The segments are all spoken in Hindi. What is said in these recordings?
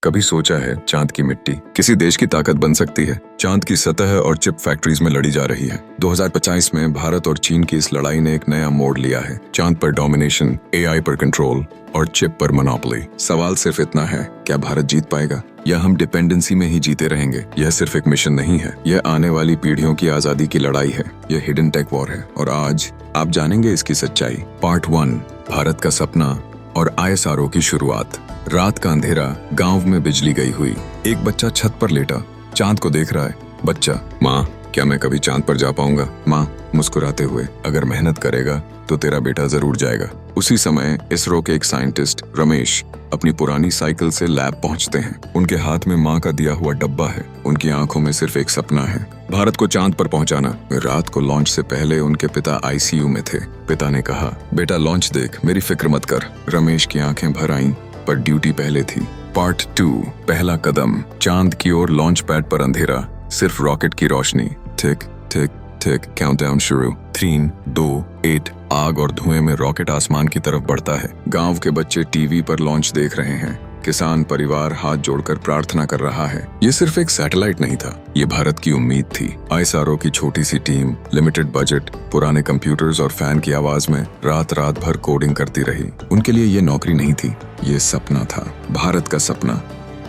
कभी सोचा है चांद की मिट्टी किसी देश की ताकत बन सकती है? चांद की सतह और चिप फैक्ट्रीज में लड़ी जा रही है। 2025 में भारत और चीन की इस लड़ाई ने एक नया मोड़ लिया है। चांद पर डोमिनेशन, एआई पर कंट्रोल और चिप पर मोनोपोली। सवाल सिर्फ इतना है, क्या भारत जीत पाएगा या हम डिपेंडेंसी में ही जीते रहेंगे? यह सिर्फ एक मिशन नहीं है, यह आने वाली पीढ़ियों की आजादी की लड़ाई है। यह हिडन टेक वॉर है और आज आप जानेंगे इसकी सच्चाई। पार्ट 1, भारत का सपना और आईएसआरओ की शुरुआत। रात का अंधेरा, गांव में बिजली गई हुई। एक बच्चा छत पर लेटा चांद को देख रहा है। बच्चा: माँ, क्या मैं कभी चांद पर जा पाऊंगा? माँ मुस्कुराते हुए: अगर मेहनत करेगा तो तेरा बेटा जरूर जाएगा। उसी समय इसरो के एक साइंटिस्ट रमेश अपनी पुरानी साइकिल से लैब पहुंचते हैं। उनके हाथ में माँ का दिया हुआ डब्बा है। उनकी आंखों में सिर्फ एक सपना है, भारत को चांद पर पहुंचाना। रात को लॉन्च से पहले उनके पिता आईसीयू में थे। पिता ने कहा, बेटा लॉन्च देख, मेरी फिक्र मत कर। रमेश की आंखें भर आईं, पर ड्यूटी पहले थी। पार्ट 2, पहला कदम। चांद की ओर लॉन्च पैड पर अंधेरा, सिर्फ रॉकेट की रोशनी। टिक टिक टिक, काउंटडाउन शुरू। 3, 2, 1। आग और धुएं में रॉकेट आसमान की तरफ बढ़ता है। गांव के बच्चे टीवी पर लॉन्च देख रहे हैं। किसान परिवार हाथ जोड़कर प्रार्थना कर रहा है। ये सिर्फ एक सैटेलाइट नहीं था, ये भारत की उम्मीद थी। आईएसआरओ की छोटी सी टीम, लिमिटेड बजट, पुराने कंप्यूटर्स और फैन की आवाज में रात रात भर कोडिंग करती रही। उनके लिए ये नौकरी नहीं थी, ये सपना था, भारत का सपना।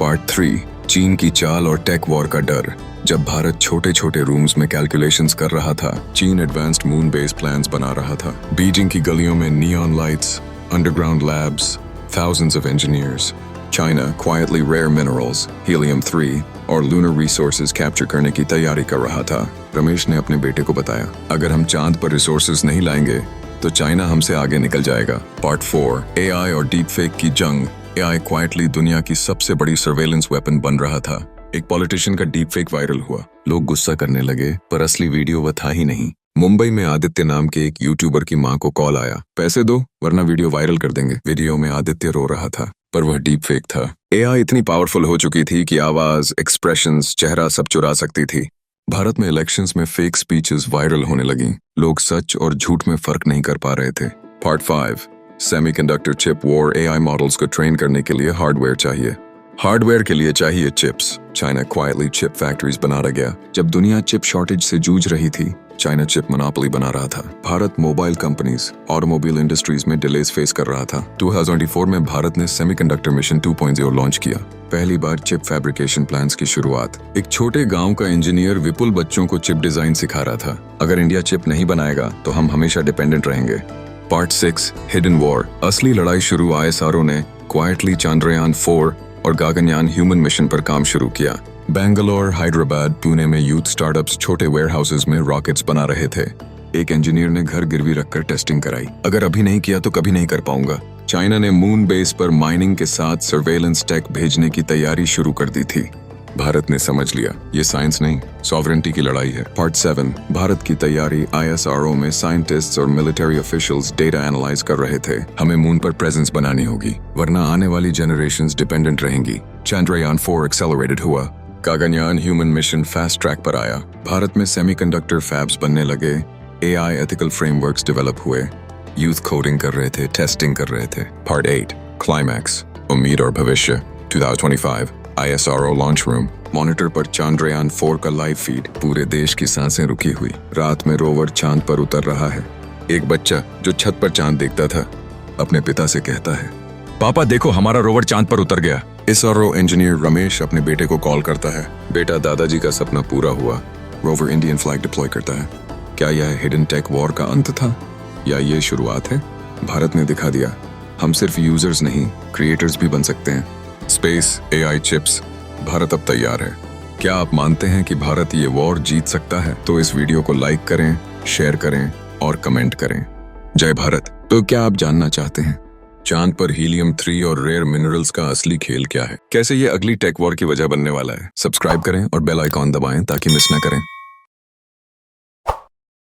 पार्ट 3, चीन की चाल और टेक वॉर का डर। जब भारत छोटे छोटे रूम्स में कैलकुलेशंस कर रहा था, चीन एडवांस्ड मून बेस प्लान्स बना रहा था। बीजिंग की गलियों में neon lights, underground labs, thousands of engineers. China quietly rare minerals, helium-3 और lunar resources capture करने की तैयारी कर रहा था। रमेश ने अपने बेटे को बताया, अगर हम चांद पर रिसोर्सेज नहीं लाएंगे तो चाइना हमसे आगे निकल जाएगा। पार्ट 4, एआई और डीप फेक की जंग। एआई क्वाइटली दुनिया की सबसे बड़ी सर्वेलेंस वेपन बन रहा था। एक पॉलिटिशियन का डीप फेक वायरल हुआ। लोग गुस्सा करने लगे, पर असली वीडियो वो था ही नहीं। मुंबई में आदित्य नाम के एक यूट्यूबर की मां को कॉल आया, पैसे दो वरना वीडियो वायरल कर देंगे। वीडियो में आदित्य रो रहा था, पर वह डीप फेक था। एआई इतनी पावरफुल हो चुकी थी कि आवाज, एक्सप्रेशंस, चेहरा सब चुरा सकती थी। भारत में इलेक्शंस में फेक स्पीचेस वायरल होने लगी। लोग सच और झूठ में फर्क नहीं कर पा रहे थे। Part 5, semiconductor chip war. AI models को ट्रेन करने के लिए हार्डवेयर चाहिए। हार्डवेयर के लिए चाहिए chips. China quietly chip factories बना गया। जब दुनिया चिप शॉर्टेज से जूझ रही थी, चाइना चिप मोनोपोली बना रहा था। Bharat mobile companies, automobile industries में डिलेज फेस कर रहा था। 2024 में भारत ने सेमीकंडक्टर मिशन 2.0 लॉन्च किया। पहली बार चिप फैब्रिकेशन प्लांट्स की शुरुआत। एक छोटे गांव का इंजीनियर विपुल बच्चों को चिप डिजाइन सिखा रहा था। अगर इंडिया चिप नहीं बनाएगा तो हम हमेशा डिपेंडेंट रहेंगे। Part 6, hidden war. असली लड़ाई शुरू। आईएसआरओ ने क्वाइटली चंद्रयान 4 और गगनयान ह्यूमन मिशन पर काम शुरू किया। बेंगलोर, हैदराबाद, पुणे में यूथ स्टार्टअप्स छोटे वेयरहाउसेस में रॉकेट्स बना रहे थे। एक इंजीनियर ने घर गिरवी रखकर टेस्टिंग कराई। अगर अभी नहीं किया तो कभी नहीं कर पाऊंगा। चाइना ने मून बेस पर माइनिंग के साथ सर्वेलेंस टेक भेजने की तैयारी शुरू कर दी थी। भारत ने समझ लिया, ये साइंस नहीं, सॉवरेंटी की लड़ाई है। पार्ट 7, भारत की तैयारी। आईएसआरओ में साइंटिस्ट्स और मिलिट्री ऑफिशियल्स डेटा एनालाइज कर रहे थे। हमें मून पर प्रेजेंस बनानी होगी, वरना आने वाली जनरेशंस डिपेंडेंट रहेंगी। चंद्रयान 4 एक्सेलरेटेड हुआ। Gaganyaan human mission fast track पर आया। भारत में सेमीकंडक्टर फैब्स बनने लगे। एआई एथिकल फ्रेमवर्क्स डेवलप हुए। यूथ कोडिंग कर रहे थे, टेस्टिंग कर रहे थे। पार्ट 8, क्लाइमैक्स, उम्मीद और भविष्य। 2025, आईएसआरओ लॉन्च रूम। मॉनिटर पर चंद्रयान 4 का लाइव फीड। पूरे देश की सांसें रुकी हुई। रात में रोवर चांद पर उतर रहा है। एक बच्चा जो छत पर चांद देखता था, अपने पिता से कहता है, पापा देखो, हमारा रोवर चांद पर उतर गया। इसरो इंजीनियर रमेश अपने बेटे को कॉल करता है, बेटा दादाजी का सपना पूरा हुआ। रोवर इंडियन फ्लैग डिप्लॉय करता है। क्या यह हिडन टेक वॉर का अंत था या ये शुरुआत है? भारत ने दिखा दिया, हम सिर्फ यूजर्स नहीं, क्रिएटर्स भी बन सकते हैं। स्पेस, एआई, चिप्स, भारत अब तैयार है। क्या आप मानते हैं कि भारत ये वॉर जीत सकता है? तो इस वीडियो को लाइक करें, शेयर करें और कमेंट करें। जय भारत। तो क्या आप जानना चाहते हैं चांद पर हीलियम-3 और रेयर मिनरल्स का असली खेल क्या है? कैसे ये अगली टेक वॉर की वजह बनने वाला है? सब्सक्राइब करें और बेल आइकॉन दबाएं ताकि मिस ना करें।